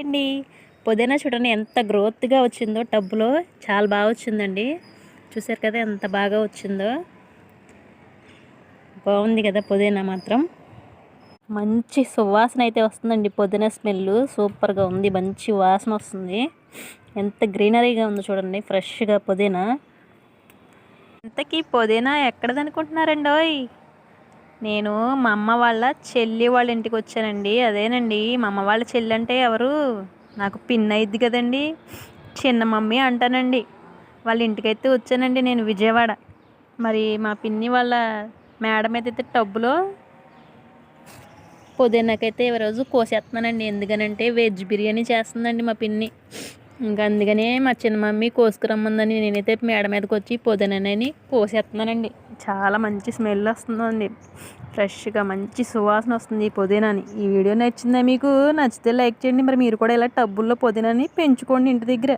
అండి. పుదీనా చూడండి ఎంత గ్రోత్‌గా వచ్చిందో టబ్‌లో. చాలా బాగా వచ్చిందండి. చూసారు కదా ఎంత బాగా వచ్చిందో. బాగుంది కదా పుదీనా మాత్రం. మంచి సువాసన అయితే వస్తుందండి. పుదీనా స్మెల్ సూపర్‌గా ఉంది. మంచి వాసన వస్తుంది. ఎంత గ్రీనరీగా ఉందో చూడండి ఫ్రెష్‌గా పుదీనా. ఇంతకీ పుదీనా ఎక్కడిదనుకుంటున్నారండోయ్? నేను మా అమ్మ వాళ్ళ చెల్లి వాళ్ళ ఇంటికి వచ్చానండి. అదేనండి మా అమ్మ వాళ్ళ చెల్లి అంటే ఎవరు? నాకు పిన్ అయిద్ది కదండి. చిన్న మమ్మీ అంటానండి. వాళ్ళ ఇంటికైతే వచ్చానండి నేను విజయవాడ. మరి మా పిన్ని వాళ్ళ మేడ మీద అయితే టబ్బులో పుదీనాకైతే ఈరోజు కోసేస్తున్నానండి. ఎందుకనంటే వెజ్ బిర్యానీ చేస్తుందండి మా పిన్ని. ఇంకా అందుకనే మా చిన్న మమ్మీ కోసుకురమ్మందని నేనైతే మేడ మీదకి వచ్చి పుదీనాని కోసేస్తున్నానండి. చాలా మంచి స్మెల్ వస్తుందండి. ఫ్రెష్గా మంచి సువాసన వస్తుంది ఈ పుదీనాని. ఈ వీడియో నచ్చిందా మీకు? నచ్చితే లైక్ చేయండి. మరి మీరు కూడా ఇలా టబ్బుల్లో పుదీనాని పెంచుకోండి ఇంటి దగ్గర.